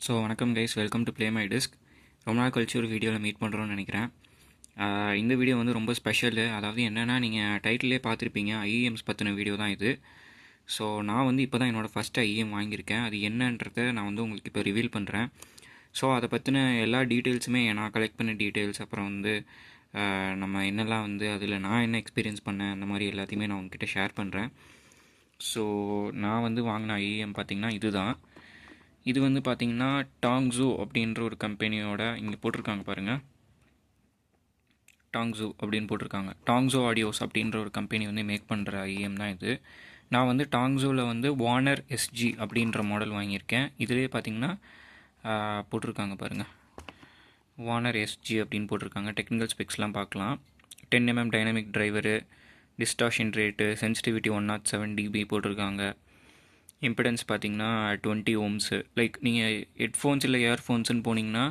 So வணக்கம் guys, welcome to play my disk. ரொம்ப நாள் கழிச்சு ஒரு வீடியோவில் மீட் பண்ணுறோன்னு நினைக்கிறேன். இந்த வீடியோ வந்து ரொம்ப ஸ்பெஷலு. அதாவது என்னென்னா, நீங்கள் டைட்டிலே பார்த்துருப்பீங்க, ஐஇஎம்ஸ் பற்றின வீடியோ தான் இது. ஸோ நான் வந்து இப்போ தான் என்னோடய ஃபஸ்ட்டு ஐஇஎம் வாங்கியிருக்கேன். அது என்னன்றதை நான் வந்து உங்களுக்கு இப்போ ரிவீல் பண்ணுறேன். ஸோ அதை பற்றின எல்லா டீட்டெயில்ஸுமே நான் கலெக்ட் பண்ண டீட்டெயில்ஸ், அப்புறம் வந்து நம்ம என்னெல்லாம் வந்து அதில் நான் என்ன எக்ஸ்பீரியன்ஸ் பண்ணேன், அந்த மாதிரி எல்லாத்தையுமே நான் உங்ககிட்ட ஷேர் பண்ணுறேன். ஸோ நான் வந்து வாங்கின ஐஇஎம் பார்த்திங்கன்னா இதுதான். இது வந்து பார்த்திங்கன்னா டாங்ஸூ அப்படின்ற ஒரு கம்பெனியோட, இங்கே போட்டிருக்காங்க பாருங்கள், டாங்ஸூ அப்படின்னு போட்டிருக்காங்க. டாங்ஸோ ஆடியோஸ் அப்படின்ற ஒரு கம்பெனி வந்து மேக் பண்ணுற ஐஎம் தான் இது. நான் வந்து டாங்ஸூவில் வந்து வார்னர் எஸ்ஜி அப்படின்ற மாடல் வாங்கியிருக்கேன். இதிலே பார்த்திங்கன்னா போட்டிருக்காங்க பாருங்கள், வார்னர் எஸ்ஜி அப்படின்னு போட்டிருக்காங்க. டெக்னிக்கல் ஸ்பெக்ஸ்லாம் பார்க்கலாம். 10mm dynamic driver, distortion rate, sensitivity 107 dB போட்டிருக்காங்க. இம்பிடன்ஸ் பார்த்திங்கன்னா 20 ஓம்ஸு. லைக் நீங்கள் ஹெட்ஃபோன்ஸ் இல்லை இயர்ஃபோன்ஸுன்னு போனீங்கன்னா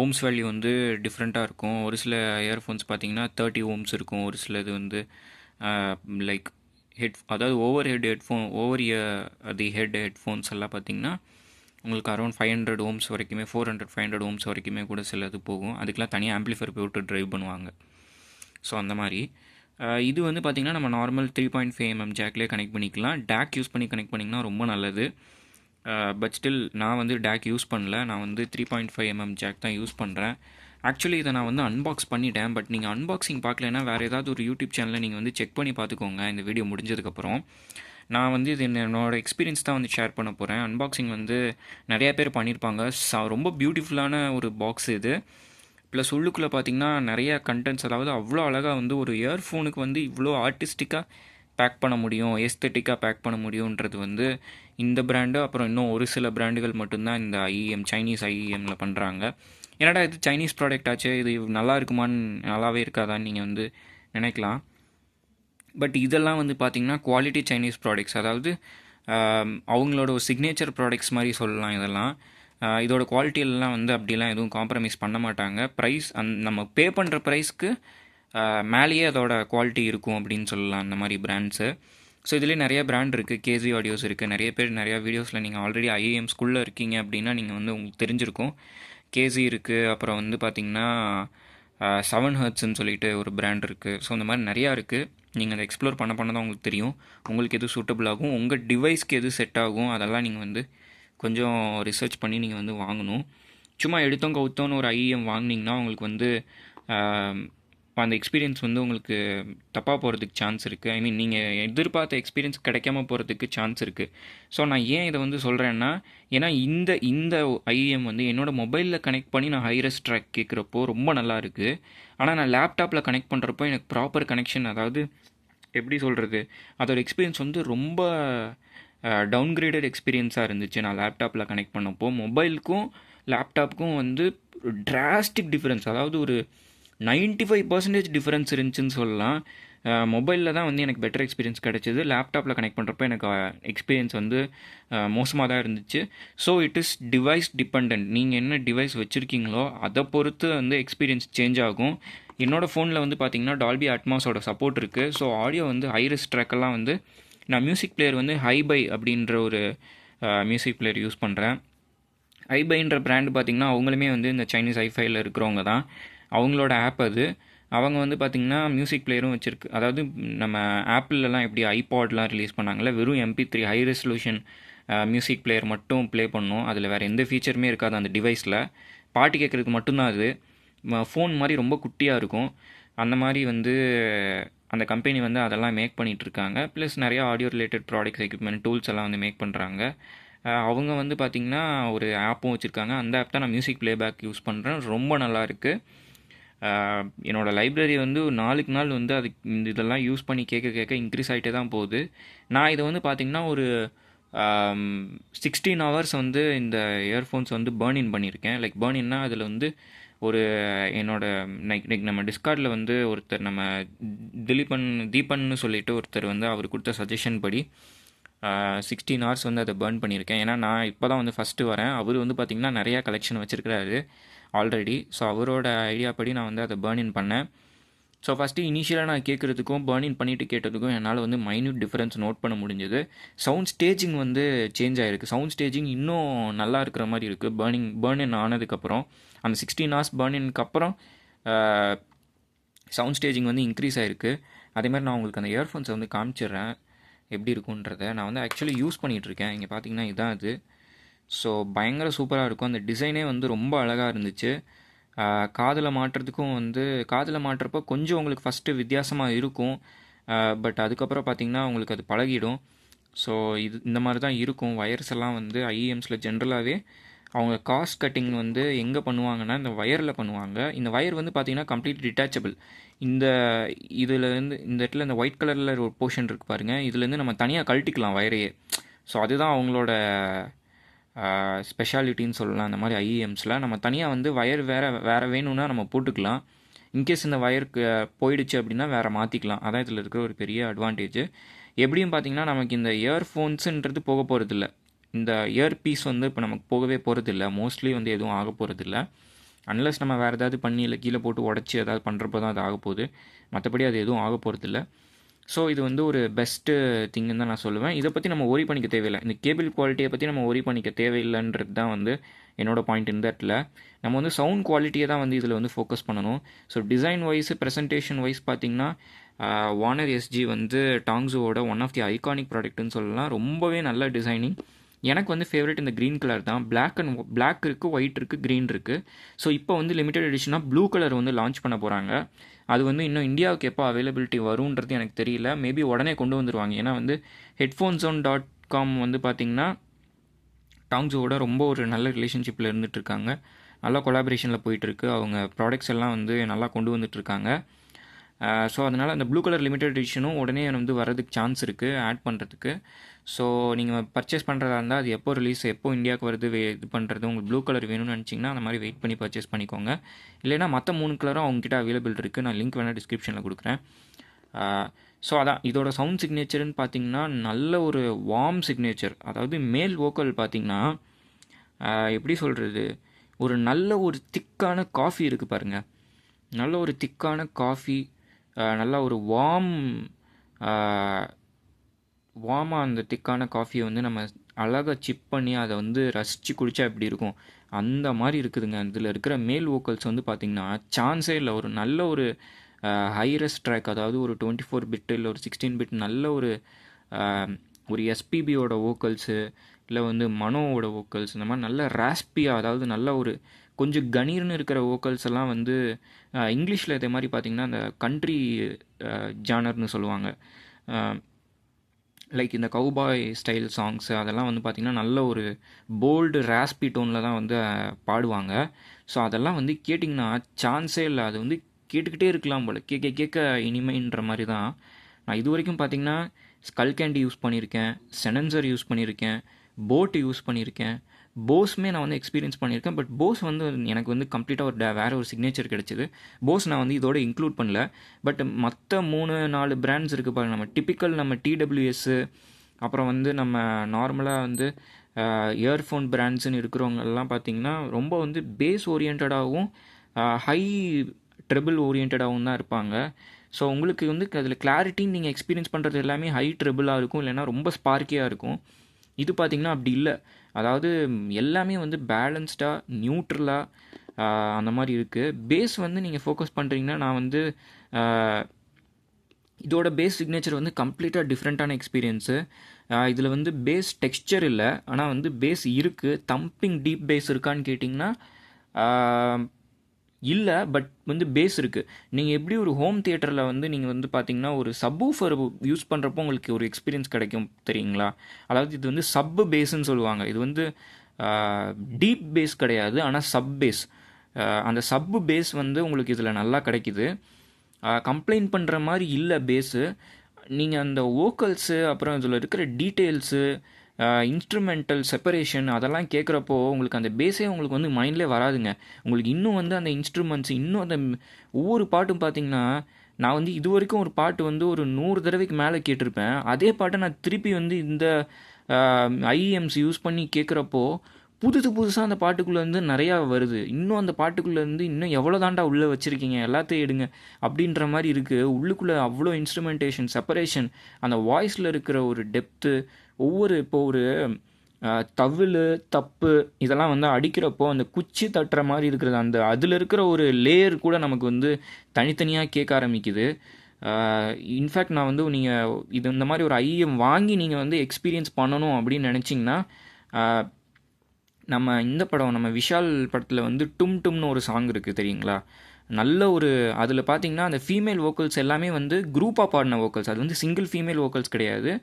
ஓம்ஸ் வேல்யூ வந்து டிஃப்ரெண்ட்டாக இருக்கும். ஒரு சில இயர்ஃபோன்ஸ் பார்த்திங்கன்னா 30 ஓம்ஸ் இருக்கும். ஒரு சிலது வந்து லைக் அதாவது ஓவர் ஹெட்ஃபோன்ஸ் எல்லாம் பார்த்திங்கன்னா உங்களுக்கு அரௌண்ட் 500 ஓம்ஸ் வரைக்குமே, 400-500 ஓம்ஸ் வரைக்குமே கூட சிலது போகும். அதுக்கெலாம் தனியாக ஆம்ப்ளிஃபையர் போட்டு ட்ரைவ் பண்ணுவாங்க. ஸோ அந்த மாதிரி இது வந்து பார்த்திங்கன்னா நம்ம நார்மல் 3.5mm ஜாக்லேயே கனெக்ட் பண்ணிக்கலாம். டேக் யூஸ் பண்ணி கனெக்ட் பண்ணிங்கன்னா ரொம்ப நல்லது. பட் ஸ்டில் நான் வந்து டேக் யூஸ் பண்ணல. நான் வந்து 3.5mm ஜாக் தான் யூஸ் பண்ணுறேன். ஆக்சுவலி இதை நான் வந்து அன்பாக்ஸ் பண்ணிட்டேன். பட் நீங்கள் அன்பாக்சிங் பார்க்கலன்னா வேறு ஏதாவது ஒரு யூடியூப் சேனலில் நீங்கள் வந்து செக் பண்ணி பார்த்துக்கோங்க. இந்த வீடியோ முடிஞ்சதுக்கப்புறம் நான் வந்து இது என்னோடய எக்ஸ்பீரியன்ஸ் தான் வந்து ஷேர் பண்ண போகிறேன். அன்பாக்சிங் வந்து நிறையா பேர் பண்ணியிருப்பாங்க. ரொம்ப பியூட்டிஃபுல்லான ஒரு பாக்ஸ் இது. ப்ளஸ் உள்ளுக்குள்ளே பார்த்திங்கன்னா நிறைய கண்டென்ட்ஸ், அதாவது அவ்வளோ அழகாக வந்து ஒரு இயர்ஃபோனுக்கு வந்து இவ்வளோ ஆர்டிஸ்டிக்காக பேக் பண்ண முடியும், எஸ்தெட்டிக்காக பேக் பண்ண முடியுன்றது வந்து இந்த பிராண்டு, அப்புறம் இன்னும் ஒரு சில பிராண்டுகள் மட்டும்தான் இந்த ஐஇஎம், சைனீஸ் ஐஇஎம்மில் பண்ணுறாங்க. என்னடா இது சைனீஸ் ப்ராடக்ட் ஆச்சு, இது நல்லா இருக்குமான்னு, நல்லாவே இருக்காதான்னு நீங்கள் வந்து நினைக்கலாம். பட் இதெல்லாம் வந்து பார்த்திங்கன்னா குவாலிட்டி சைனீஸ் ப்ராடக்ட்ஸ், அதாவது அவங்களோட ஒரு சிக்னேச்சர் ப்ராடக்ட்ஸ் மாதிரி சொல்லலாம் இதெல்லாம். இதோட குவாலிட்டியெல்லாம் வந்து அப்படிலாம் எதுவும் காம்ப்ரமைஸ் பண்ண மாட்டாங்க. ப்ரைஸ் நம்ம பே பண்ணுற ப்ரைஸ்க்கு மேலேயே அதோட குவாலிட்டி இருக்கும் அப்படின்னு சொல்லலாம் அந்த மாதிரி பிராண்ட்ஸு. ஸோ இதுலேயே நிறைய பிராண்ட் இருக்குது. கேசி ஆடியோஸ் இருக்குது. நிறைய பேர் நிறையா வீடியோஸில் நீங்கள் ஆல்ரெடி ஐஏஎம் ஸ்கூலில் இருக்கீங்க அப்படின்னா நீங்கள் வந்து உங்களுக்கு தெரிஞ்சிருக்கும். கேசி இருக்குது. அப்புறம் வந்து பார்த்திங்கன்னா 7 ஹெர்ட்ஸ்ன்னு சொல்லிட்டு ஒரு பிராண்ட் இருக்குது. ஸோ இந்த மாதிரி நிறையா இருக்குது. நீங்கள் அதை எக்ஸ்ப்ளோர் பண்ண தான் உங்களுக்கு தெரியும். உங்களுக்கு எது சூட்டபிள் ஆகும், உங்கள் டிவைஸ்க்கு எது செட் ஆகும், அதெல்லாம் நீங்கள் வந்து கொஞ்சம் ரிசர்ச் பண்ணி நீங்கள் வந்து வாங்கணும். சும்மா எடுத்தோம் கவுத்தோன்னு ஒரு ஐஇஎம் வாங்கினீங்கன்னா உங்களுக்கு வந்து அந்த எக்ஸ்பீரியன்ஸ் வந்து உங்களுக்கு தப்பாக போகிறதுக்கு சான்ஸ் இருக்குது. ஐ மீன் நீங்கள் எதிர்பார்த்த எக்ஸ்பீரியன்ஸ் கிடைக்காம போகிறதுக்கு சான்ஸ் இருக்குது. ஸோ நான் ஏன் இதை வந்து சொல்கிறேன்னா, ஏன்னா இந்த ஐஇஎம் வந்து என்னோடய மொபைலில் கனெக்ட் பண்ணி நான் ஹைரஸ் ட்ராக் கேட்குறப்போ ரொம்ப நல்லா இருக்குது. ஆனால் நான் லேப்டாப்பில் கனெக்ட் பண்ணுறப்போ எனக்கு ப்ராப்பர் கனெக்ஷன், அதாவது எப்படி சொல்கிறது, அதோட எக்ஸ்பீரியன்ஸ் வந்து ரொம்ப டவுன்கிரேடட் எக்ஸ்பீரியன்ஸாக இருந்துச்சு. நான் லேப்டாப்பில் கனெக்ட் பண்ணப்போ மொபைலுக்கும் லேப்டாப்புக்கும் வந்து டிராஸ்டிக் டிஃப்ரென்ஸ், அதாவது ஒரு 95% டிஃப்ரென்ஸ் இருந்துச்சுன்னு சொல்லலாம். மொபைலில் தான் வந்து எனக்கு பெட்டர் எக்ஸ்பீரியன்ஸ் கிடச்சிது. லேப்டாப்பில் கனெக்ட் பண்ணுறப்போ எனக்கு எக்ஸ்பீரியன்ஸ் வந்து மோசமாக தான் இருந்துச்சு. So it is device depend. நீங்கள் என்ன டிவைஸ் வச்சுருக்கீங்களோ அதை பொறுத்து வந்து எக்ஸ்பீரியன்ஸ் சேஞ்ச் ஆகும். என்னோடய ஃபோனில் வந்து பார்த்திங்கன்னா டால்பி அட்மாஸோட சப்போர்ட் இருக்குது. ஸோ ஆடியோ வந்து ஹைரஸ் ட்ராக்கெல்லாம் வந்து நான் மியூசிக் பிளேயர் வந்து ஹைபை அப்படின்ற ஒரு மியூசிக் பிளேயர் யூஸ் பண்ணுறேன். ஹைபைன்ற பிராண்டு பார்த்திங்கன்னா அவங்களுமே வந்து இந்த சைனீஸ் ஐஃபைல இருக்கிறவங்க தான். அவங்களோட ஆப் அது. அவங்க வந்து பார்த்திங்கன்னா மியூசிக் பிளேயரும் வச்சுருக்கு. அதாவது நம்ம ஆப்பிளெலாம் எப்படி ஐபாட்லாம் ரிலீஸ் பண்ணாங்களே, வெறும் MP3 high resolution music player மட்டும் ப்ளே பண்ணும். அதில் வேறு எந்த ஃபீச்சருமே இருக்காது அந்த டிவைஸில். பாட்டு கேட்குறதுக்கு மட்டும்தான் அது. ஃபோன் மாதிரி ரொம்ப குட்டியாக இருக்கும். அந்த மாதிரி வந்து அந்த கம்பெனி வந்து அதெல்லாம் மேக் பண்ணிகிட்ருக்காங்க. ப்ளஸ் நிறையா audio related products, equipment, tools எல்லாம் வந்து மேக் பண்ணுறாங்க. அவங்க வந்து பார்த்திங்கன்னா ஒரு ஆப்பும் வச்சுருக்காங்க. அந்த ஆப் தான் நான் மியூசிக் ப்ளேபேக் யூஸ் பண்ணுறேன். ரொம்ப நல்லாயிருக்கு. என்னோடய லைப்ரரி வந்து நாளுக்கு நாள் வந்து அது இதெல்லாம் யூஸ் பண்ணி கேட்க இன்க்ரீஸ் ஆகிட்டே தான் போகுது. நான் இதை வந்து பார்த்திங்கன்னா ஒரு 16 ஹவர்ஸ் வந்து இந்த இயர்ஃபோன்ஸ் வந்து பேர்ன் இன் பண்ணியிருக்கேன். லைக் பேர்ன் இன்னா அதில் வந்து ஒரு என்னோடய நம்ம டிஸ்கார்டில் வந்து ஒருத்தர், நம்ம தீபன்னு சொல்லிட்டு ஒருத்தர் வந்து அவர் கொடுத்த சஜஷன் படி 16 ஹவர்ஸ் வந்து அதை பேர்ன் பண்ணியிருக்கேன். ஏன்னா நான் இப்போ தான் வந்து ஃபஸ்ட்டு வரேன். அவர் வந்து பார்த்திங்கன்னா நிறையா கலெக்ஷன் வச்சுருக்கிறாரு ஆல்ரெடி. ஸோ அவரோட ஐடியா படி நான் வந்து அதை பேர்ன் இன் பண்ணேன். ஸோ ஃபஸ்ட்டு இனிஷியலாக நான் கேட்குறதுக்கும் பர்ன் இன் பண்ணிவிட்டு கேட்டதுக்கும் என்னால் வந்து மைன்யூட் டிஃப்ரென்ஸ் நோட் பண்ண முடிஞ்சது. சவுண்ட் ஸ்டேஜிங் வந்து சேஞ்ச் ஆகிருக்கு. சவுண்ட் ஸ்டேஜிங் இன்னும் நல்லா இருக்கிற மாதிரி இருக்குது. பர்ன் இன் ஆனதுக்கப்புறம் அந்த 16 ஹார்ஸ் பர்ன் இன்க்கு அப்புறம் சவுண்ட் ஸ்டேஜிங் வந்து இன்க்ரீஸ் ஆகிருக்கு. அதே மாதிரி நான் உங்களுக்கு அந்த இயர்ஃபோன்ஸை வந்து காமிச்சிடுறேன் எப்படி இருக்குன்றதை. நான் வந்து ஆக்சுவலி யூஸ் பண்ணிகிட்ருக்கேன். இங்கே பார்த்தீங்கன்னா இதான் அது. ஸோ பயங்கர சூப்பராக இருக்கும். அந்த டிசைனே வந்து ரொம்ப அழகாக இருந்துச்சு. காதில் மாட்டுறதுக்கும் வந்து காதில் மாட்டுறப்போ கொஞ்சம் உங்களுக்கு ஃபஸ்ட்டு வித்தியாசமாக இருக்கும். பட் அதுக்கப்புறம் பார்த்திங்கன்னா உங்களுக்கு அது பழகிடும். ஸோ இந்த மாதிரி தான் இருக்கும். வயர்ஸ் எல்லாம் வந்து ஐஇஎம்ஸில் ஜென்ரலாகவே அவங்க காஸ்ட் கட்டிங் வந்து எங்கே பண்ணுவாங்கன்னா இந்த வயரில் பண்ணுவாங்க. இந்த வயர் வந்து பார்த்திங்கன்னா கம்ப்ளீட் டிட்டாச்சபிள். இதுலேருந்து இந்த இடத்துல இந்த ஒயிட் கலரில் ஒரு போர்ஷன் இருக்குது பாருங்கள். இதுலேருந்து நம்ம தனியாக கழட்டிக்கலாம் வயரையே. ஸோ அதுதான் அவங்களோட ஸ்பெஷாலிட்டின்னு சொல்லலாம். அந்த மாதிரி ஐஇஎம்ஸில் நம்ம தனியாக வந்து வயர் வேறு வேணும்னா நம்ம போட்டுக்கலாம். இன்கேஸ் இந்த வயருக்கு போயிடுச்சு அப்படின்னா வேறு மாற்றிக்கலாம். அதான் இதில் இருக்கிற ஒரு பெரிய அட்வான்டேஜ். எப்படியும் பார்த்திங்கன்னா நமக்கு இந்த இயர்ஃபோன்ஸுன்றது போக போகிறதில்ல. இந்த இயர் பீஸ் வந்து இப்போ நமக்கு போகவே போகிறதில்ல. மோஸ்ட்லி வந்து எதுவும் ஆக போகிறதில்ல. அன்லஸ் நம்ம வேறு ஏதாவது பண்ணி இல்லை கீழே போட்டு உடச்சி ஏதாவது பண்ணுறப்போ தான் அது ஆக போகுது. மற்றபடி அது எதுவும் ஆக போகிறதில்ல. ஸோ இது வந்து ஒரு பெஸ்ட்டு திங்குன்னு தான் நான் சொல்லுவேன். இதை பற்றி நம்ம ஒரி பண்ணிக்க தேவையில்லை. இந்த கேபிள் குவாலிட்டியை பற்றி நம்ம ஒரி பண்ணிக்க தேவையில்லைன்றது தான் வந்து என்னோடய பாயிண்ட். இந்த இடத்துல நம்ம வந்து சவுண்ட் குவாலிட்டியை தான் வந்து இதில் வந்து ஃபோக்கஸ் பண்ணணும். So design wise presentation wise பார்த்திங்கன்னா வார்னர் எஸ்ஜி வந்து டாங்ஸுவோட ஒன் ஆஃப் தி ஐகானிக் ப்ராடக்ட்னு சொல்லலாம். ரொம்பவே நல்ல டிசைனிங். எனக்கு வந்து ஃபேவரட் இந்த க்ரீன் கலர் தான். பிளாக் இருக்குது, ஒயிட் இருக்குது, க்ரீன் இருக்குது. ஸோ இப்போ வந்து லிமிடெட் எடிஷனாக ப்ளூ கலர் வந்து லான்ச் பண்ண போகிறாங்க. அது வந்து இன்னும் இந்தியாவுக்கு எப்போ அவைலபிலிட்டி வரும்ன்றது எனக்கு தெரியல. மேபி உடனே கொண்டு வந்துடுவாங்க. ஏன்னா வந்து headphoneZone.com வந்து பார்த்திங்கன்னா டாங்ஸோட ரொம்ப ஒரு நல்ல ரிலேஷன்ஷிப்பில் இருந்துகிட்ருக்காங்க. நல்லா கொலாபரேஷனில் போயிட்டுருக்கு. அவங்க ப்ராடக்ட்ஸ் எல்லாம் வந்து நல்லா கொண்டு வந்துட்டுருக்காங்க. ஸோ அதனால் அந்த ப்ளூ கலர் லிமிடெட் எடிஷனும் உடனே வந்து வரதுக்கு சான்ஸ் இருக்குது ஆட் பண்ணுறதுக்கு. ஸோ நீங்கள் பர்ச்சேஸ் பண்ணுறதா இருந்தால் அது எப்போ ரிலீஸ், எப்போ இந்தியாவுக்கு வருது, இது பண்ணுறது, உங்களுக்கு ப்ளூ கலர் வேணும்னு நினச்சிங்கன்னா அந்த மாதிரி வெயிட் பண்ணி பர்ச்சேஸ் பண்ணிக்கோங்க. இல்லைனா மற்ற 3 கலரும் அவங்ககிட்ட அவைலபிள் இருக்குது. நான் லிங்க் வேணால் டிஸ்கிரிப்ஷனில் கொடுக்குறேன். ஸோ அதான் இதோட சவுண்ட் சிக்னேச்சர்னு பார்த்திங்கன்னா நல்ல ஒரு வார்ம் சிக்னேச்சர். அதாவது மேல் வோக்கல் பார்த்திங்கன்னா எப்படி சொல்கிறது, ஒரு நல்ல ஒரு திக்கான காஃபி இருக்குது பாருங்கள். நல்ல ஒரு திக்கான காஃபி, நல்ல ஒரு வார்மாக அந்த திக்கான காஃபியை வந்து நம்ம அழகாக சிப் பண்ணி அதை வந்து ரசித்து குடித்தா எப்படி இருக்கும் அந்த மாதிரி இருக்குதுங்க. இதில் இருக்கிற மேல் வோக்கல்ஸ் வந்து பார்த்திங்கன்னா சான்ஸே இல்லை. ஒரு நல்ல ஒரு ஹைரஸ் ட்ராக், அதாவது ஒரு 24 பிட் இல்லை ஒரு 16 பிட் நல்ல ஒரு எஸ்பிபியோட வோக்கல்ஸு, இல்லை வந்து மனோவோட வோக்கல்ஸ், இந்த மாதிரி நல்ல ராஸ்பியாக, அதாவது நல்ல ஒரு கொஞ்சம் கணீர்னு இருக்கிற வோக்கல்ஸ் எல்லாம் வந்து இங்கிலீஷில் இதே மாதிரி பார்த்திங்கன்னா அந்த கண்ட்ரி ஜானர்னு சொல்லுவாங்க. லைக் இந்த கவுபாய் ஸ்டைல் சாங்ஸு அதெல்லாம் வந்து பார்த்திங்கன்னா நல்ல ஒரு போல்டு ராஸ்பி டோனில் தான் வந்து பாடுவாங்க. ஸோ அதெல்லாம் வந்து கேட்டிங்கன்னா சான்ஸே இல்லை. அது வந்து கேட்டுக்கிட்டே இருக்கலாம் போல், கேட்க கேட்க இனிமைன்ற மாதிரி தான். நான் இது வரைக்கும் பார்த்திங்கன்னா ஸ்கல் கேண்டி யூஸ் பண்ணியிருக்கேன், செனன்சர் யூஸ் பண்ணியிருக்கேன், போட் யூஸ் பண்ணியிருக்கேன், போஸ்மே நான் வந்து எக்ஸ்பீரியன்ஸ் பண்ணியிருக்கேன். பட் போஸ் வந்து எனக்கு வந்து கம்ப்ளீட்டாக வேறு ஒரு சிக்னேச்சர் கிடச்சிது. போஸ் நான் வந்து இதோட இன்க்ளூட் பண்ணல. பட் மற்ற 3-4 பிராண்ட்ஸ் இருக்குது பாருங்கள். நம்ம டிப்பிக்கல் நம்ம டிடபிள்யூஎஸ்ஸு, அப்புறம் வந்து நம்ம நார்மலாக வந்து இயர்ஃபோன் பிராண்ட்ஸுன்னு இருக்கிறவங்கெல்லாம் பார்த்திங்கன்னா ரொம்ப வந்து பேஸ் ஓரியன்டாகவும் ஹை ட்ரிபிள் ஓரியன்டாகவும் தான் இருப்பாங்க. ஸோ உங்களுக்கு வந்து அதில் கிளாரிட்டின்னு நீங்கள் எக்ஸ்பீரியன்ஸ் பண்ணுறது எல்லாமே ஹை ட்ரிபிளாக இருக்கும், இல்லைனா ரொம்ப ஸ்பார்க்கியாக இருக்கும். இது பார்த்திங்கன்னா அப்படி இல்லை. அதாவது எல்லாமே வந்து பேலன்ஸ்டாக நியூட்ரலாக அந்த மாதிரி இருக்குது. பேஸ் வந்து நீங்கள் ஃபோக்கஸ் பண்ணுறீங்கன்னா நான் வந்து இதோட பேஸ் சிக்னேச்சர் வந்து கம்ப்ளீட்டாக டிஃப்ரெண்ட்டான எக்ஸ்பீரியன்ஸு. இதில் வந்து பேஸ் டெக்ஸ்சர் இல்லை, ஆனால் வந்து பேஸ் இருக்குது. தம்பிங் டீப் பேஸ் இருக்கான்னு கேட்டிங்கன்னா இல்லை. பட் வந்து பேஸ் இருக்குது. நீங்கள் எப்படி ஒரு ஹோம் தியேட்டரில் வந்து நீங்கள் வந்து பார்த்தீங்கன்னா ஒரு சப்வூஃபர் யூஸ் பண்ணுறப்போ உங்களுக்கு ஒரு எக்ஸ்பீரியன்ஸ் கிடைக்கும் தெரியுங்களா. அதாவது இது வந்து சப்பு பேஸ்ன்னு சொல்லுவாங்க. இது வந்து டீப் பேஸ் கிடையாது, ஆனால் சப் பேஸ். அந்த சப்பு பேஸ் வந்து உங்களுக்கு இதில் நல்லா கிடைக்கிது. கம்ப்ளைண்ட் பண்ணுற மாதிரி இல்லை பேஸு. நீங்கள் அந்த வோக்கல்ஸு, அப்புறம் இதில் இருக்கிற டீட்டெயில்ஸு, இன்ஸ்ட்ருமெண்டல் செப்பரேஷன் அதெல்லாம் கேட்குறப்போ உங்களுக்கு அந்த பேஸே உங்களுக்கு வந்து மைண்ட்லேயே வராதுங்க. உங்களுக்கு இன்னும் வந்து அந்த இன்ஸ்ட்ருமெண்ட்ஸ், இன்னும் அந்த ஒவ்வொரு பாட்டும் பார்த்திங்கன்னா, நான் வந்து இது வரைக்கும் ஒரு பாட்டு வந்து ஒரு 100 தடவைக்கு மேலே கேட்டிருப்பேன். அதே பாட்டை நான் திருப்பி வந்து இந்த ஐஎம்ஸ் யூஸ் பண்ணி கேட்குறப்போ புதுசாக அந்த பாட்டுக்குள்ளேருந்து நிறையா வருது. இன்னும் அந்த பாட்டுக்குள்ளேருந்து இன்னும் எவ்வளோ தாண்டா உள்ளே வச்சுருக்கீங்க, எல்லாத்தையும் எடுங்க அப்படின்ற மாதிரி இருக்குது. உள்ளுக்குள்ளே அவ்வளோ இன்ஸ்ட்ருமெண்டேஷன், செப்பரேஷன், அந்த வாய்ஸில் இருக்கிற ஒரு டெப்த்து, இப்போ ஒரு தவில், தப்பு இதெல்லாம் வந்து அடிக்கிறப்போ அந்த குச்சி தட்டுற மாதிரி இருக்கிறது, அதில் இருக்கிற ஒரு லேயர் கூட நமக்கு வந்து தனித்தனியாக கேட்க ஆரம்பிக்குது. இன்ஃபேக்ட் நான் வந்து நீங்கள் இந்த மாதிரி ஒரு ஐஎம் வாங்கி நீங்கள் வந்து எக்ஸ்பீரியன்ஸ் பண்ணணும் அப்படின்னு நினச்சிங்கன்னா, நம்ம விஷால் படத்தில் வந்து டும் டும்னு ஒரு சாங் இருக்குது தெரியுங்களா? நல்ல ஒரு அதில் பார்த்தீங்கன்னா அந்த ஃபீமேல் வோக்கல்ஸ் எல்லாமே வந்து குரூப்பாக பாடின வோக்கல்ஸ். அது வந்து சிங்கிள் ஃபீமேல் வோக்கல்ஸ் கிடையாது.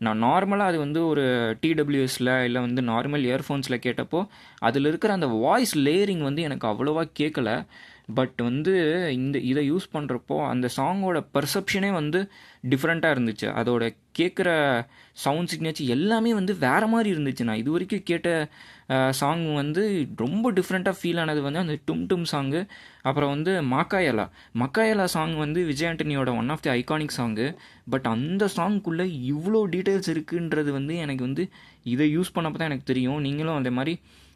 நான் நார்மலாக அது வந்து ஒரு டிடபிள்யூஎஸில் இல்லை வந்து நார்மல் இயர்ஃபோன்ஸில் கேட்டப்போ அதில் இருக்கிற அந்த வாய்ஸ் லேயரிங் வந்து எனக்கு அவ்வளோவா கேட்கல. பட் வந்து இதை யூஸ் பண்ணுறப்போ அந்த சாங்கோட பர்செப்ஷனே வந்து டிஃப்ரெண்ட்டாக இருந்துச்சு. அதோட கேட்குற சவுண்ட் சிக்னேச்சர் எல்லாமே வந்து வேறு மாதிரி இருந்துச்சு. நான் இது வரைக்கும் கேட்ட சாங் வந்து ரொம்ப டிஃப்ரெண்ட்டாக ஃபீல் ஆனது வந்து அந்த டும் டும் சாங்கு. அப்புறம் வந்து மக்காயலா சாங் வந்து விஜய் ஆண்டனியோட one of the iconic song. But அந்த சாங்குக்குள்ளே இவ்வளோ டீட்டெயில்ஸ் இருக்குன்றது வந்து எனக்கு வந்து இதை யூஸ் பண்ணப்போ தான் எனக்கு தெரியும். நீங்களும் அதே மாதிரி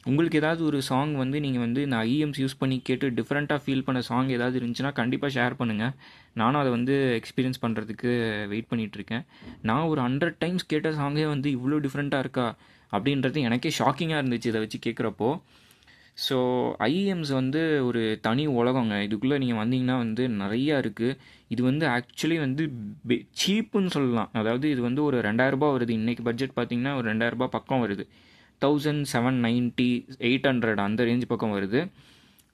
உங்களுக்கு ஏதாவது ஒரு சாங் வந்து நீங்கள் வந்து இந்த ஐஎம்ஸ் யூஸ் பண்ணி கேட்டு டிஃப்ரெண்ட்டாக ஃபீல் பண்ண சாங் ஏதாவது இருந்துச்சுன்னா கண்டிப்பாக ஷேர் பண்ணுங்கள். நானும் அதை வந்து எக்ஸ்பீரியன்ஸ் பண்ணுறதுக்கு வெயிட் பண்ணிகிட்ருக்கேன். நான் ஒரு 100 டைம்ஸ் கேட்ட சாங்கே வந்து இவ்வளோ டிஃப்ரெண்ட்டாக இருக்கா அப்படின்றது எனக்கே ஷாக்கிங்காக இருந்துச்சு இதை வச்சு கேட்குறப்போ. ஸோ ஐஎம்ஸ் வந்து ஒரு தனி உலகங்க. இதுக்குள்ளே நீங்கள் வந்தீங்கன்னா வந்து நிறையா இருக்குது. இது வந்து ஆக்சுவலி வந்து சீப்புன்னு சொல்லலாம். அதாவது இது வந்து ஒரு 2000 வருது. இன்றைக்கி பட்ஜெட் பார்த்திங்கன்னா ஒரு 2000 பக்கம் வருது. 1790, 800 அந்த ரேஞ்ச் பக்கம் வருது.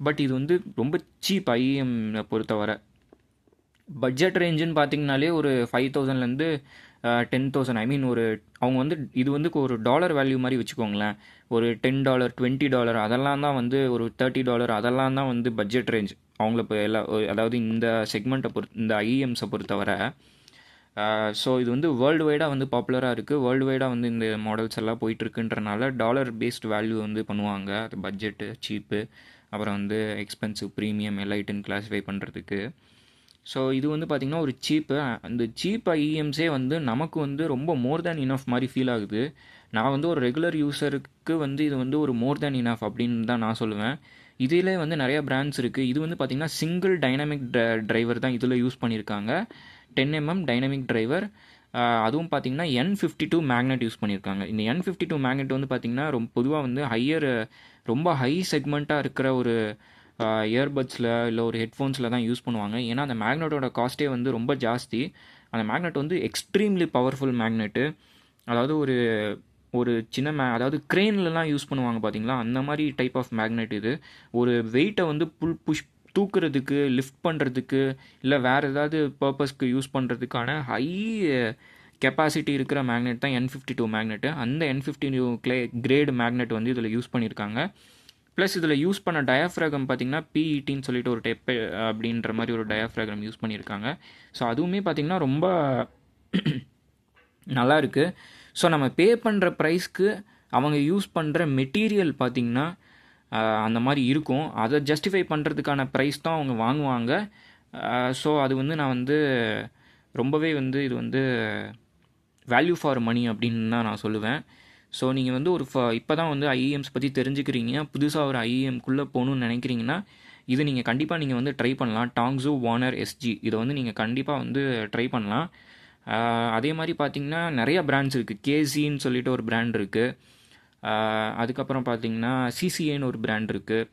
பட் இது வந்து ரொம்ப சீப் ஐஎம் பொறுத்தவரை. பட்ஜெட் ரேஞ்சுன்னு பார்த்தீங்கனாலே ஒரு 5000லேருந்து 10,000. ஐ மீன் ஒரு அவங்க வந்து இது வந்து ஒரு டாலர் வேல்யூ மாதிரி வச்சுக்கோங்களேன். ஒரு $10, $20 அதெல்லாம் தான் வந்து ஒரு $30 அதெல்லாம் தான் வந்து பட்ஜெட் ரேஞ்ச் அவங்கள இப்போ அதாவது இந்த செக்மெண்ட்டை இந்த ஐஎம்ஸை பொறுத்தவரை. ஸோ இது வந்து வேர்ல்டு வைடாக வந்து பாப்புலராக இருக்குது. வேர்ல்டு வைடாக வந்து இந்த மாடல்ஸ் எல்லாம் போயிட்டுருக்குன்றனால டாலர் பேஸ்டு வேல்யூ வந்து பண்ணுவாங்க. அது பட்ஜெட்டு, சீப்பு, அப்புறம் வந்து எக்ஸ்பென்சிவ், ப்ரீமியம் எலைட்டுன்னு கிளாஸிஃபை பண்ணுறதுக்கு. ஸோ இது வந்து பார்த்திங்கன்னா ஒரு சீப்பு. அந்த சீப் ஐஎம்ஸே வந்து நமக்கு வந்து ரொம்ப மோர் தேன் இனஃப் மாதிரி ஃபீல் ஆகுது. நான் வந்து ஒரு ரெகுலர் யூஸருக்கு வந்து இது வந்து ஒரு மோர் தேன் இனஃப் அப்படின்னு தான் நான் சொல்லுவேன். இதிலே வந்து நிறையா பிராண்ட்ஸ் இருக்குது. இது வந்து பார்த்திங்கன்னா சிங்கிள் டைனமிக் டிரைவர் தான் இதில் யூஸ் பண்ணியிருக்காங்க. 10mm dynamic driver. அதுவும் பார்த்திங்கன்னா N52 மேக்னெட் யூஸ் பண்ணியிருக்காங்க. இந்த N52 மேக்னெட் வந்து பார்த்திங்கன்னா பொதுவாக வந்து ரொம்ப ஹை செக்மெண்ட்டாக இருக்கிற ஒரு இயர்பட்ஸில் இல்லை ஒரு ஹெட்ஃபோன்ஸில் தான் யூஸ் பண்ணுவாங்க. ஏன்னா அந்த மேக்னெட்டோட காஸ்ட்டே வந்து ரொம்ப ஜாஸ்தி. அந்த மேக்னெட் வந்து எக்ஸ்ட்ரீம்லி பவர்ஃபுல் மேக்னெட்டு. அதாவது ஒரு சின்ன அதாவது க்ரெயின்லலாம் யூஸ் பண்ணுவாங்க பார்த்தீங்களா, அந்த மாதிரி டைப் ஆஃப் மேக்னெட் இது. ஒரு வெயிட்டை வந்து புஷ் தூக்குறதுக்கு, லிஃப்ட் பண்ணுறதுக்கு, இல்லை வேறு ஏதாவது பர்பஸ்க்கு யூஸ் பண்ணுறதுக்கான ஹை கெப்பாசிட்டி இருக்கிற மேக்னெட் தான் N52 மேக்னெட்டு. அந்த N52 கிரேடு மேக்னெட் வந்து இதில் யூஸ் பண்ணியிருக்காங்க. ப்ளஸ் இதில் யூஸ் பண்ண டயாஃப்ராகம் பார்த்திங்கன்னா PETன்னு சொல்லிட்டு ஒரு டெப் அப்படின்ற மாதிரி ஒரு டயாஃப்ராகம் யூஸ் பண்ணியிருக்காங்க. ஸோ அதுவுமே பார்த்திங்கன்னா ரொம்ப நல்லா இருக்குது. ஸோ நம்ம பே பண்ணுற ப்ரைஸ்க்கு அவங்க யூஸ் பண்ணுற மெட்டீரியல் பார்த்திங்கன்னா அந்த மாதிரி இருக்கும். அதை ஜஸ்டிஃபை பண்ணுறதுக்கான ப்ரைஸ் தான் அவங்க வாங்குவாங்க. ஸோ அது வந்து நான் வந்து ரொம்பவே வந்து இது வந்து வேல்யூ ஃபார் மணி அப்படின்னு தான் நான் சொல்லுவேன். ஸோ நீங்கள் வந்து இப்போ தான் வந்து ஐஎம்ஸ் பற்றி தெரிஞ்சுக்கிறீங்க, புதுசாக ஒரு ஐஎம்குள்ளே போகணுன்னு நினைக்கிறீங்கன்னா இது நீங்கள் கண்டிப்பாக நீங்கள் வந்து ட்ரை பண்ணலாம். டாங்ஸோ வார்னர் எஸ்ஜி இதை வந்து நீங்கள் கண்டிப்பாக வந்து ட்ரை பண்ணலாம். அதே மாதிரி பார்த்திங்கன்னா நிறையா பிராண்ட்ஸ் இருக்குது. கேசின்னு சொல்லிட்டு ஒரு பிராண்ட் இருக்குது. அதுக்கப்புறம் பார்த்திங்கன்னா சிசிஏன்னு ஒரு பிராண்ட் இருக்குது.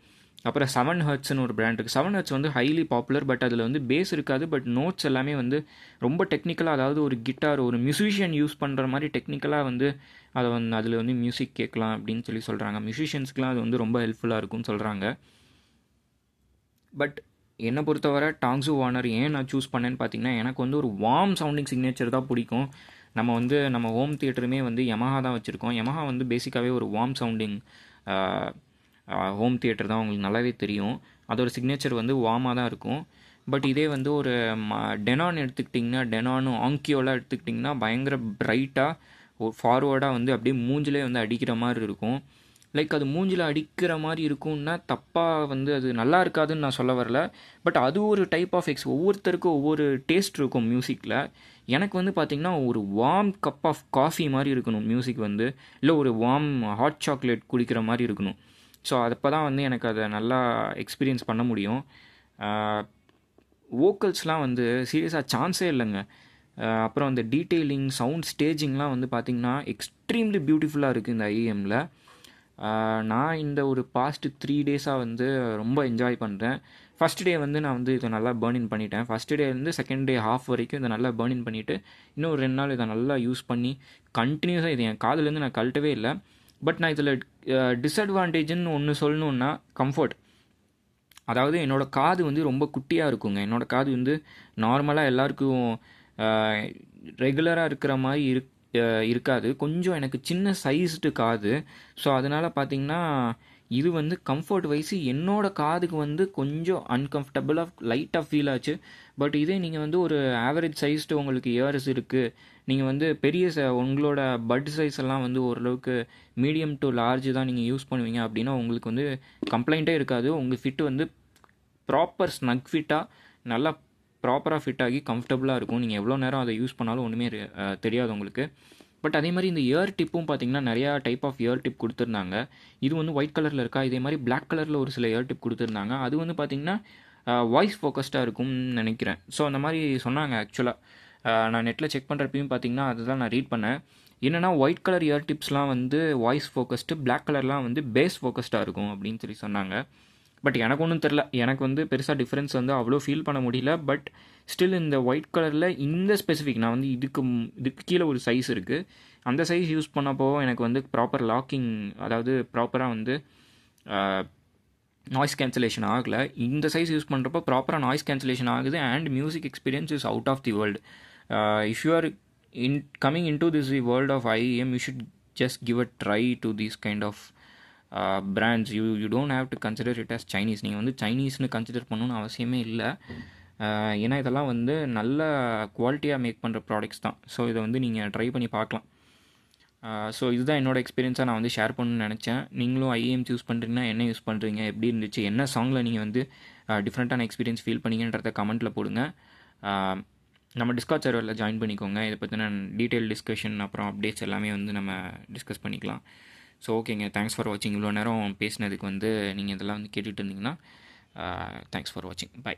அப்புறம் 7Hertzன்னு ஒரு பிராண்ட் இருக்குது. 7Hertz வந்து ஹைலி பாப்புலர். பட் அதில் வந்து பேஸ் இருக்காது. பட் நோட்ஸ் எல்லாமே வந்து ரொம்ப டெக்னிக்கலாக, அதாவது ஒரு கிட்டார் ஒரு மியூசிஷியன் யூஸ் பண்ணுற மாதிரி டெக்னிக்கலாக வந்து அதில் வந்து மியூசிக் கேட்கலாம் அப்படின்னு சொல்கிறாங்க. மியூசிஷியன்ஸ்க்குலாம் அது வந்து ரொம்ப ஹெல்ப்ஃபுல்லாக இருக்கும்னு சொல்கிறாங்க. பட் என்னை பொறுத்தவரை டாங்ஸோ வார்னர் ஏன் நான் சூஸ் பண்ணேன்னு பார்த்தீங்கன்னா, எனக்கு வந்து ஒரு வார்ம் சவுண்டிங் சிக்னேச்சர் தான் பிடிக்கும். நம்ம ஹோம் தியேட்டருமே வந்து யமஹா தான் வச்சுருக்கோம். யமஹா வந்து பேசிக்காகவே ஒரு வார்ம் சவுண்டிங் ஹோம் தியேட்டர் தான், உங்களுக்கு நல்லாவே தெரியும். அதோட சிக்னேச்சர் வந்து வார்மாக தான் இருக்கும். பட் இதே வந்து ஒரு டெனான் எடுத்துக்கிட்டிங்கன்னா, டெனானும் ஆங்கியோலாம் எடுத்துக்கிட்டிங்கன்னா பயங்கர பிரைட்டாக ஒரு ஃபார்வர்டாக வந்து அப்படியே மூஞ்சிலே வந்து அடிக்கிற மாதிரி இருக்கும். லைக் அது மூஞ்சில் அடிக்கிற மாதிரி இருக்கும்னா தப்பாக வந்து அது நல்லா இருக்காதுன்னு நான் சொல்ல வரல. பட் அது ஒரு டைப் ஆஃப் ஒவ்வொருத்தருக்கும் ஒவ்வொரு டேஸ்ட் இருக்கும் மியூசிக்கில். எனக்கு வந்து பார்த்திங்கன்னா ஒரு வார்ம் கப் ஆஃப் காஃபி மாதிரி இருக்கணும் மியூசிக் வந்து, இல்லை ஒரு வார்ம் ஹாட் சாக்லேட் குடிக்கிற மாதிரி இருக்கணும். ஸோ அப்போ தான் வந்து எனக்கு அதை நல்லா எக்ஸ்பீரியன்ஸ் பண்ண முடியும். வோக்கல்ஸ்லாம் வந்து சீரியஸாக சான்ஸே இல்லைங்க. அப்புறம் அந்த டீட்டெயிலிங் சவுண்ட் ஸ்டேஜிங்லாம் வந்து பார்த்திங்கன்னா எக்ஸ்ட்ரீம்லி பியூட்டிஃபுல்லாக இருக்குது இந்த ஐஏஎம்மில். நான் இந்த ஒரு பாஸ்ட் 3 டேஸாக வந்து ரொம்ப என்ஜாய் பண்ணுறேன். ஃபஸ்ட் டே வந்து நான் வந்து இதை நல்லா பேர்ன் பண்ணிட்டேன். ஃபஸ்ட் டேலேருந்து செகண்ட் டே ஹாஃப் வரைக்கும் இதை நல்லா பேர்ன் பண்ணிவிட்டு இன்னும் 2 நாள் இதை நல்லா யூஸ் பண்ணி கண்டினியூஸாக இது என் காதுலேருந்து நான் கழட்டவே இல்லை. பட் நான் இதில் டிஸ்அட்வான்டேஜ்னு ஒன்று சொல்லணுன்னா கம்ஃபர்ட். அதாவது என்னோடய காது வந்து ரொம்ப குட்டியாக இருக்குங்க. என்னோடய காது வந்து நார்மலாக எல்லாருக்கும் ரெகுலராக இருக்கிற மாதிரி இருக்காது. கொஞ்சம் எனக்கு சின்ன சைஸ்டு காது. ஸோ அதனால் பார்த்திங்கன்னா இது வந்து கம்ஃபர்ட் வைஸு என்னோடய காதுக்கு வந்து கொஞ்சம் அன்கம்ஃபர்டபுளாக லைட்டாக ஃபீல் ஆச்சு. பட் இதே நீங்கள் வந்து ஒரு ஆவரேஜ் சைஸ்டு உங்களுக்கு இயர்ஸ் இருக்குது, நீங்கள் வந்து பெரிய உங்களோட பட் சைஸ் எல்லாம் வந்து ஓரளவுக்கு மீடியம் டு லார்ஜ் தான் நீங்கள் யூஸ் பண்ணுவீங்க அப்படின்னா உங்களுக்கு வந்து கம்ப்ளைண்ட்டே இருக்காது. உங்கள் ஃபிட்டு வந்து ப்ராப்பர் ஸ்னக் ஃபிட்டாக நல்லா ப்ராப்பராக ஃபிட் ஆகி கம்ஃபர்டபுளாக இருக்கும். நீங்கள் எவ்வளோ நேரம் அதை யூஸ் பண்ணாலும் ஒன்றுமே தெரியாது உங்களுக்கு. பட் அதே மாதிரி இந்த இயர் டிப்பும் பார்த்திங்கன்னா நிறையா டைப் ஆஃப் இயர் டிப் கொடுத்துருந்தாங்க. இது வந்து ஒயிட் கலரில் இருக்கா, இதே மாதிரி பிளாக் கலரில் ஒரு சில இயர் டிப் கொடுத்துருந்தாங்க. அது வந்து பார்த்திங்கன்னா வாய்ஸ் ஃபோக்கஸ்டாக இருக்கும்னு நினைக்கிறேன். ஸோ அந்த மாதிரி சொன்னாங்க. ஆக்சுவலாக நான் நெட்டில் செக் பண்ணுறப்பையும் பார்த்திங்கன்னா அதுதான் நான் ரீட் பண்ணேன். என்னென்னா ஒயிட் கலர் இயர் டிப்ஸ்லாம் வந்து வாய்ஸ் ஃபோக்கஸ்டு, பிளாக் கலர்லாம் வந்து பேஸ் ஃபோக்கஸ்டாக இருக்கும் அப்படின்னு சொல்லி சொன்னாங்க. பட் எனக்கு ஒன்றும் தெரில, எனக்கு வந்து பெருசாக டிஃப்ரென்ஸ் வந்து அவ்வளோ ஃபீல் பண்ண முடியல. பட் ஸ்டில் இந்த ஒயிட் கலரில் இந்த ஸ்பெசிஃபிக் நான் வந்து இதுக்கு கீழே ஒரு சைஸ் இருக்குது, அந்த சைஸ் யூஸ் பண்ணப்போ எனக்கு வந்து ப்ராப்பர் லாக்கிங், அதாவது ப்ராப்பராக வந்து நாய்ஸ் கேன்சலேஷன் ஆகலை. இந்த சைஸ் யூஸ் பண்ணுறப்போ ப்ராப்பராக நாய்ஸ் கேன்சலேஷன் ஆகுது and music experience is out of the world. If you are coming into this world of IEM, you should just give a try to these kind of brands. You don't have to consider it as Chinese. நீங்கள் வந்து சைனீஸ்னு consider பண்ணணும்னு அவசியமே இல்லை. ஏன்னா இதெல்லாம் வந்து நல்ல குவாலிட்டியாக மேக் பண்ணுற ப்ராடக்ட்ஸ் தான். ஸோ இதை வந்து நீங்கள் ட்ரை பண்ணி பார்க்கலாம். ஸோ இதுதான் என்னோடய எக்ஸ்பீரியன்ஸாக நான் வந்து ஷேர் பண்ணணும்னு நினச்சேன். நீங்களும் ஐஏஎம் யூஸ் பண்ணுறீங்கன்னா என்ன யூஸ் பண்ணுறீங்க, எப்படி இருந்துச்சு, என்ன சாங்கில் நீங்கள் வந்து டிஃப்ரெண்ட்டான எக்ஸ்பீரியன்ஸ் ஃபீல் பண்ணீங்கன்றத கமெண்ட்டில் போடுங்க. நம்ம டிஸ்கார்ட் சர்வரில் ஜாயின் பண்ணிக்கோங்க. இதை பற்றின டீட்டெயில் டிஸ்கஷன் அப்புறம் அப்டேட்ஸ் எல்லாமே வந்து நம்ம டிஸ்கஸ் பண்ணிக்கலாம். ஸோ ஓகேங்க, தேங்க்ஸ் ஃபார் வாட்சிங். இவ்வளோ நேரம் பேசினதுக்கு வந்து நீங்கள் இதெல்லாம் வந்து கேட்டுட்டு இருந்தீங்கன்னா தேங்க்ஸ் ஃபார் வாட்சிங். பை.